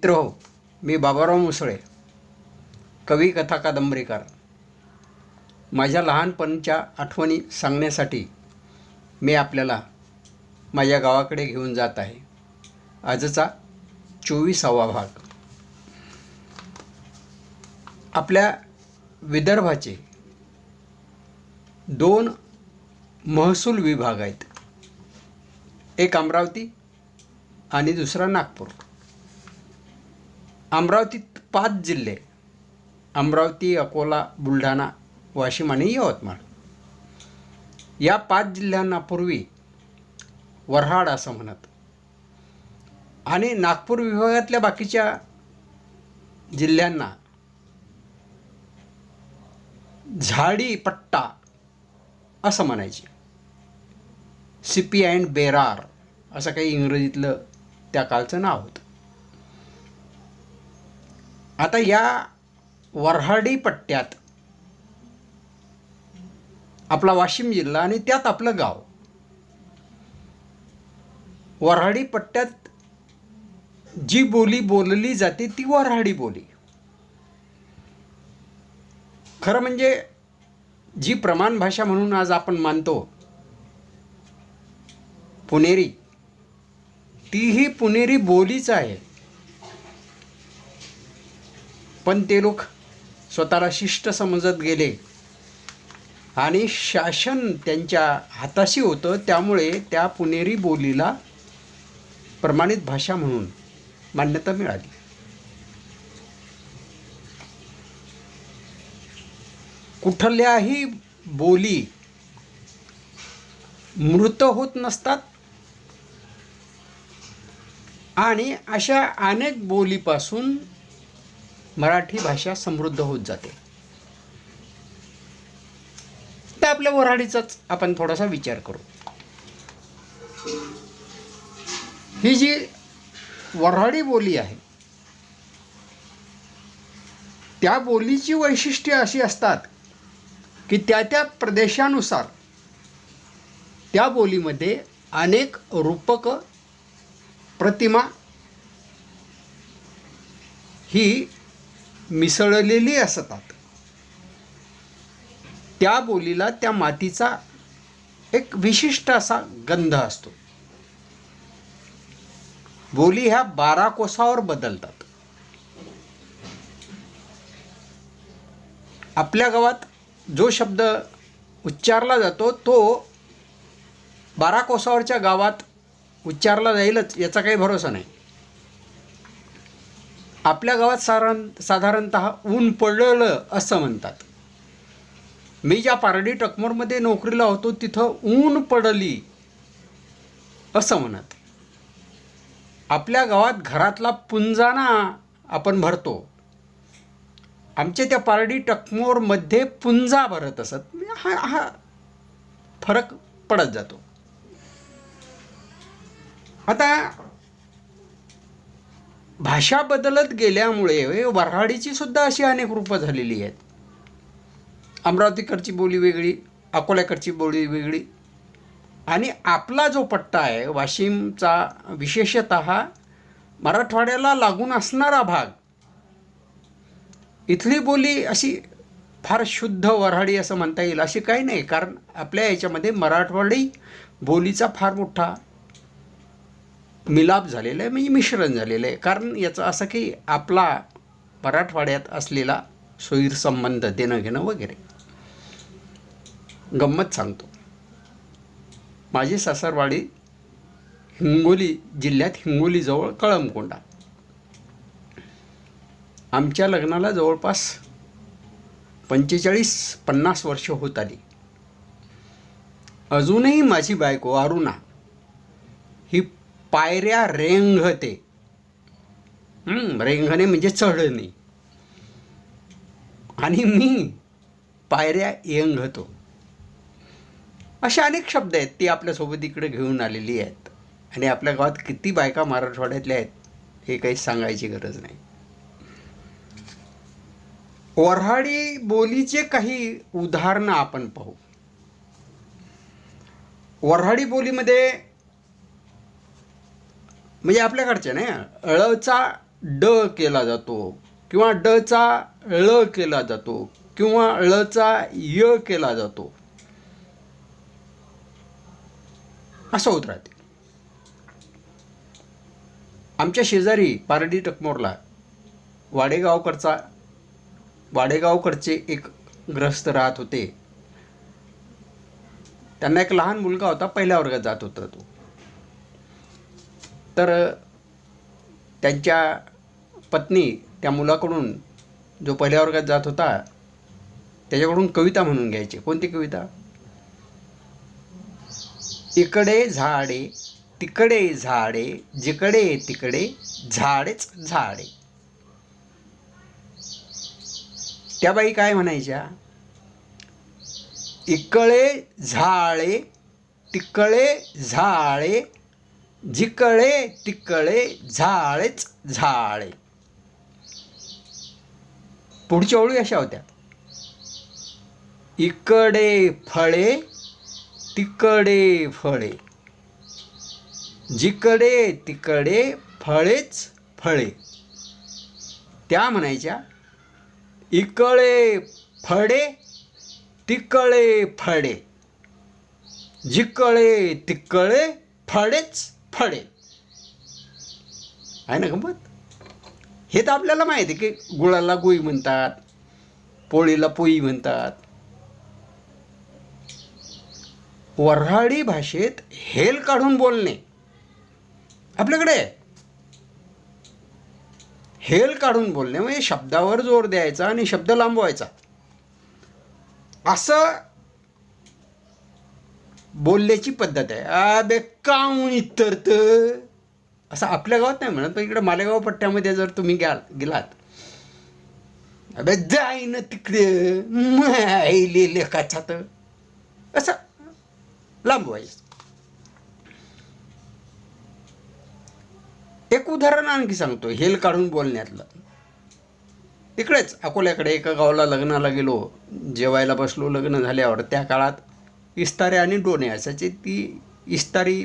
मित्रहो, मी बाबाराव मुसळे, कवी, कथा, कादंबरीकार. माझ्या लहानपणच्या आठवणी सांगण्यासाठी मी आपल्याला माझ्या गावाकडे घेऊन जात आहे. आजचा 24वा भाग. आपल्या विदर्भाचे 2 महसूल विभाग आहेत. एक अमरावती आणि दुसरा नागपूर. अमरावतीत 5 जिल्हे: अमरावती, अकोला, बुलढाणा, वाशिम आणि यवतमाळ. या 5 जिल्ह्यांना पूर्वी वऱ्हाड असं म्हणत आणि नागपूर विभागातल्या बाकीच्या जिल्ह्यांना झाडी पट्टा असं म्हणायचे. सिपी अँड बेरार असं काही इंग्रजीतलं त्या काळचं नाव होतं. आता या वऱ्हाडी पट्ट्यात आपला वाशिम जिल्हा आणि त्यात आपलं गाव. वऱ्हाडी पट्ट्यात जी बोली बोलली जाते ती वऱ्हाडी बोली. खरं म्हणजे जी प्रमाण भाषा म्हणून आज आपण मानतो पुणेरी, तीही पुणेरी बोलीच आहे. पण ते लोक स्वतःला शिष्ट समजत गेले आणि शासन त्यांच्या हाताशी होतं, त्यामुळे त्या पुणेरी बोलीला प्रमाणित भाषा म्हणून मान्यता मिळाली. कुठल्याही बोली मृत होत नसतात आणि अशा अनेक बोलीपासून मराठी भाषा समृद्ध होत जाते. तर आपल्या वऱ्हाडीचाच आपण थोडासा विचार करू. ही जी वऱ्हाडी बोली आहे त्या बोलीची वैशिष्ट्ये अशी असतात की त्या त्या प्रदेशानुसार त्या बोलीमध्ये अनेक रूपक प्रतिमा ही मिसळलेली असतात. त्या बोलीला त्या मातीचा एक विशिष्ट असा गंध असतो. बोली ह्या 12 कोसावर बदलतात. आपल्या गावात जो शब्द उच्चारला जातो तो 12 कोसावरच्या गावात उच्चारला जाईलच याचा काही भरोसा नाही. आपल्या गावात साधारणतः ऊन पडलं असं म्हणतात. मी ज्या पारडी टकमोरमध्ये नोकरीला होतो तिथं ऊन पडली असं म्हणत. आपल्या गावात घरातला पुंजाना आपण भरतो, आमच्या त्या पारडी टकमोरमध्ये पुंजा भरत असत. हा फरक पडत जातो. आता भाषा बदलत गेल्यामुळे वऱ्हाडीची सुद्धा अशी अनेक रूपं झालेली आहेत. अमरावतीकडची बोली वेगळी, अकोल्याकडची बोली वेगळी आणि आपला जो पट्टा आहे वाशिमचा, विशेषतः मराठवाड्याला लागून असणारा भाग, इथली बोली अशी फार शुद्ध वऱ्हाडी असं म्हणता येईल अशी काही नाही. कारण आपल्या याच्यामध्ये मराठवाडी बोलीचा फार मोठा मिलाप झालेला आहे, म्हणजे मिश्रण झालेलं आहे. कारण याचं असं की आपला मराठवाड्यात असलेला सोयीर संबंध, देणं घेणं वगैरे. गंमत सांगतो. माझी सासरवाडी हिंगोली जिल्ह्यात, हिंगोलीजवळ कळमकोंडा. आमच्या लग्नाला जवळपास 45-50 वर्ष होत आली. अजूनही माझी बायको अरुणा ही पायऱ्या रेंघते. रेंघणे म्हणजे चढणे, आणि मी पायऱ्या येंघतो. असे अनेक शब्द आहेत ती आपल्यासोबत इकडे घेऊन आलेली आहेत. आणि आपल्या गावात किती बायका मराठवाड्यातल्या आहेत हे काही सांगायची गरज नाही. वऱ्हाडी बोलीचे काही उदाहरणं आपण पाहू. वऱ्हाडी बोलीमध्ये म्हणजे आपल्याकडचे नाही, ळचा ड केला जातो किंवा डचा ळ केला जातो किंवा ळचा य केला जातो, असं होत राहते. आमच्या शेजारी पारडी टकमोरला वाडेगावकडचे एक ग्रस्त राहत होते. त्यांना एक लहान मुलगा होता, पहिल्या वर्गात जात होता तो. तर त्यांच्या पत्नी त्या मुलाकडून, जो पहिल्या वर्गात जात होता, त्याच्याकडून कविता म्हणून घ्यायची. कोणती कविता? इकडे झाडे तिकडे झाडे, जिकडे तिकडे झाडेच झाडे. त्या बाई काय म्हणायच्या? इकडे झाळे तिकडे झाळे, जिकडे तिकडे झाडेच झाडे. पुढच्या ओळी अशा होत्या, इकडे फळे तिकडे फळे, जिकडे तिकडे फळेच फळे. त्या म्हणायच्या, इकडे फळे तिकडे फळे, जिकडे तिकडे फळेच फळे. आहे ना गंमत? हे तर आपल्याला माहिती आहे की गुळाला गुई म्हणतात, पोळीला पोई म्हणतात. वऱ्हाडी भाषेत हेल काढून बोलणे आपल्याकडे. हेल काढून बोलणे म्हणजे शब्दावर जोर द्यायचा आणि शब्द लांबवायचा, असं बोलण्याची पद्धत आहे. अबे काऊन इतर असं आपल्या गावात नाही म्हणत, पण इकडे मालेगाव पट्ट्यामध्ये जर तुम्ही गेलात, अबे जाई ना तिकडे मायले लेखाचा, तर असं लांबवायचं. एक उदाहरण आणखी सांगतो हेल काढून बोलण्यातलं. इकडेच अकोल्याकडे एका गावाला लग्नाला गेलो, जेवायला बसलो. लग्न झाल्यावर त्या काळात इस्तारे आणि डोणे असायचे. ती इस्तारी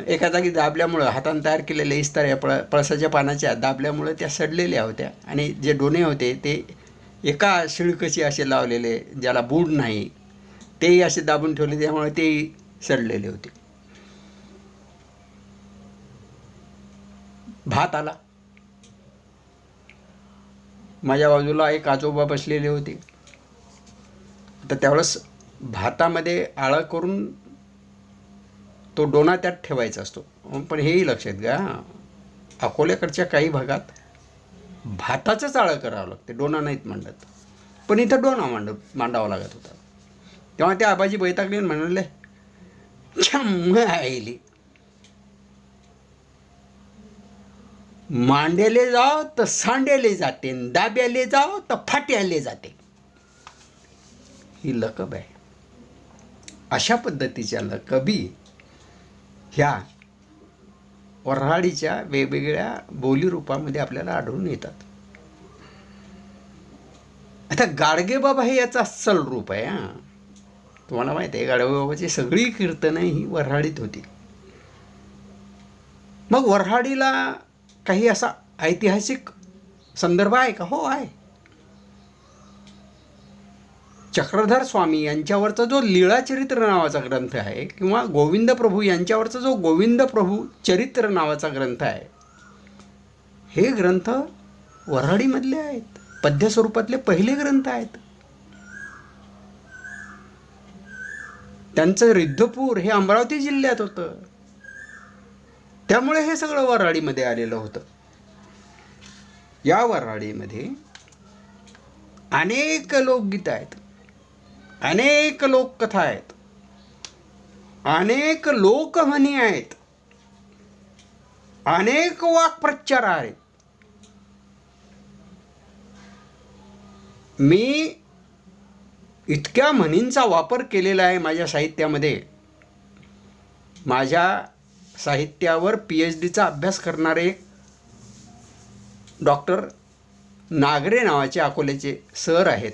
एका जागी दाबल्यामुळं, हाताने तयार केलेल्या इस्ताऱ्या पळसाच्या पानाच्या दाबल्यामुळं त्या सडलेल्या होत्या, आणि जे डोणे होते ते एका शिळकशी असे लावलेले, ज्याला बूड नाही, तेही असे दाबून ठेवले, त्यामुळे तेही सडलेले होते. भात आला. माझ्या बाजूला एक आजोबा बसलेले होते. तर त्यावेळेस भातामध्ये आळं करून तो डोना त्यात ठेवायचा असतो. पण हेही लक्षात घ्या, अकोल्याकडच्या काही भागात भाताचंच आळं करावं लागते, डोना नाहीत मांडत. पण इथं डोना मांडावा लागत होता. तेव्हा त्या आबाजी बैतागले म्हणाले, आईली मांडेले जाओ तर सांडेले जाते, दाब्याले जाओ तर फाट्याले जाते. ही लकब आहे. अशा पद्धतीच्या लकबी ह्या वऱ्हाडीच्या वेगवेगळ्या बोली रूपामध्ये आपल्याला आढळून येतात. आता गाडगेबाबा हे याचा अस्सल रूप आहे. तुम्हाला माहिती आहे, गाडगेबाबाची सगळी कीर्तनं ही वऱ्हाडीत होती. मग वऱ्हाडीला काही असा ऐतिहासिक संदर्भ आहे का? हो आहे. चक्रधर स्वामी यांच्यावरचा जो लीळाचरित्र नावाचा ग्रंथ आहे, किंवा गोविंद प्रभू यांच्यावरचा जो गोविंद प्रभू चरित्र नावाचा ग्रंथ आहे, हे ग्रंथ वऱ्हाडीमधले आहेत. पद्य स्वरूपातले पहिले ग्रंथ आहेत. त्यांचं रिद्धपूर हे अमरावती जिल्ह्यात होतं, त्यामुळे हे सगळं वऱ्हाडीमध्ये आलेलं होतं. या वऱ्हाडीमध्ये अनेक लोकगीत आहेत, अनेक लोककथा आहेत, अनेक लोकम्हणी आहेत, अनेक वाक्प्रचार आहेत. मी इतक्या म्हणींचा वापर केलेला आहे माझ्या साहित्यामध्ये. माझ्या साहित्यावर PhDचा अभ्यास करणारे एक डॉक्टर नागरे नावाचे अकोल्याचे सर आहेत.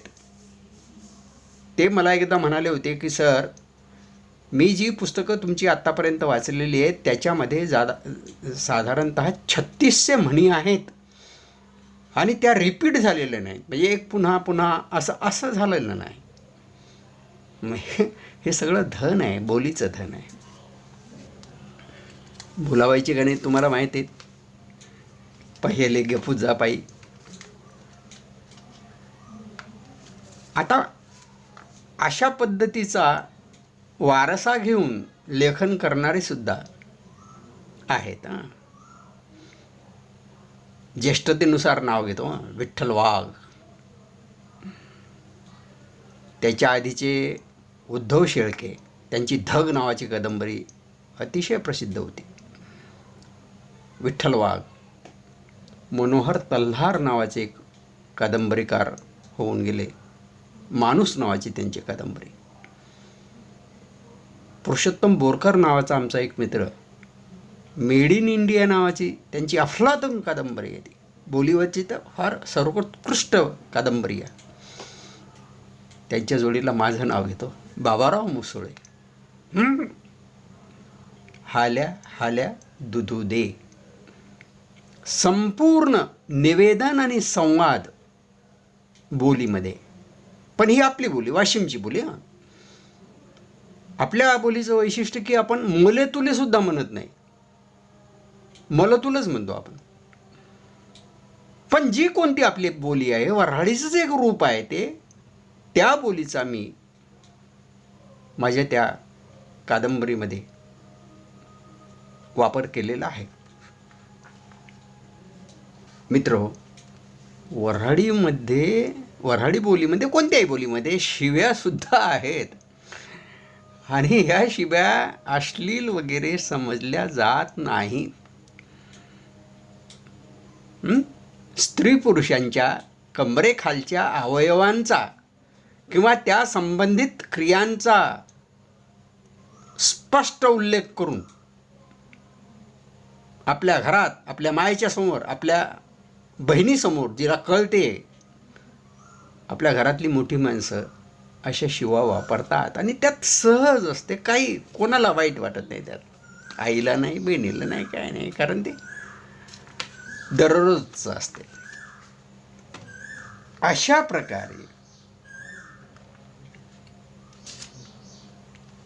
ते मला एकदा म्हणाले होते की सर, मी जी पुस्तकं तुमची आत्तापर्यंत वाचलेली आहेत त्याच्यामध्ये साधारणत 3600 म्हणी आहेत आणि त्या रिपीट झालेल्या नाहीत. म्हणजे एक पुन्हा पुन्हा असं झालेलं नाही. हे सगळं धन आहे, बोलीचं धन आहे. भुलाबाईची गाणी तुम्हाला माहीत आहेत. पहिले गे पूजापायी. आता अशा पद्धतीचा वारसा घेऊन लेखन करणारे सुद्धा आहेत. ज्येष्ठतेनुसार नाव घेतो. विठ्ठल वाघ, त्याच्या आधीचे उद्धव शेळके, त्यांची धग नावाची कादंबरी अतिशय प्रसिद्ध होती. विठ्ठल वाघ, मनोहर तल्हार नावाचे एक कादंबरीकार होऊन गेले. माणूस नावाची त्यांची कादंबरी. पुरुषोत्तम बोरकर नावाचा आमचा एक मित्र, मेड इन इंडिया नावाची त्यांची अफलातून कादंबरी आहे. ती बोलीवरची तर फार सर्वोत्कृष्ट कादंबरी आहे. त्यांच्या जोडीला माझं नाव घेतो, बाबाराव मुसोळे. हाल्या हाल्या दुधू दे. संपूर्ण निवेदन आणि संवाद बोलीमध्ये. पण ही आपली बोली, वाशिमची बोली. आपल्या बोलीचं वैशिष्ट्य की आपण मले तुले सुद्धा म्हणत नाही, मलतुलच म्हणतो आपण. पण जी कोणती आपली बोली आहे, वऱ्हाडीचंच एक रूप आहे ते, त्या बोलीचा मी माझ्या त्या कादंबरीमध्ये वापर केलेला आहे. मित्र, वऱ्हाडी बोलीमध्ये, कोणत्याही बोलीमध्ये शिव्यासुद्धा आहेत. आणि ह्या शिव्या अश्लील वगैरे समजल्या जात नाहीत. स्त्री पुरुषांच्या कंबरेखालच्या अवयवांचा किंवा त्या संबंधित क्रियांचा स्पष्ट उल्लेख करून आपल्या घरात, आपल्या मायेच्या समोर, आपल्या बहिणीसमोर, जिला कळते, आपल्या घरातली मोठी माणसं अशा शिवा वापरतात. आणि त्यात सहज असते, काही कोणाला वाईट वाटत नाही त्यात. आईला नाही, बहिणीला नाही, काय नाही, कारण ते दररोजचं असते. अशा प्रकारे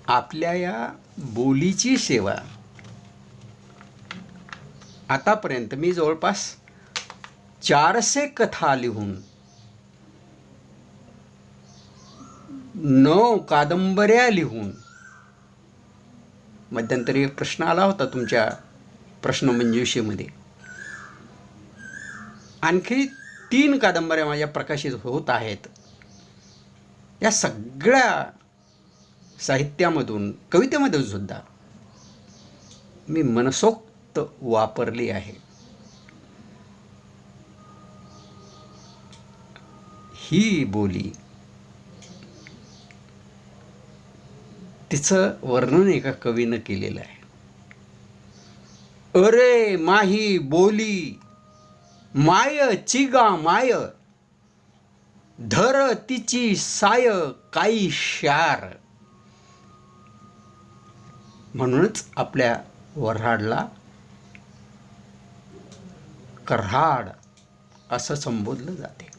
आपल्या या बोलीची सेवा आतापर्यंत मी जवळपास 400 कथा लिहून 9 कादंबऱ्या लिहून, मध्यंतरी एक प्रश्न आला होता तुमच्या प्रश्नमंजुषेमध्ये, आणखी 3 कादंबऱ्या माझ्या प्रकाशित होत आहेत. या सगळ्या साहित्यामधून, कवितेमधून सुद्धा मी मनसोक्त वापरली आहे. ही बोली, तिचं वर्णन एका कवीनं केलेलं आहे. अरे माही बोली माय चिगा माय, धर तिची साय काही शार. म्हणूनच आपल्या वऱ्हाडला कर्हाड असं संबोधलं जाते.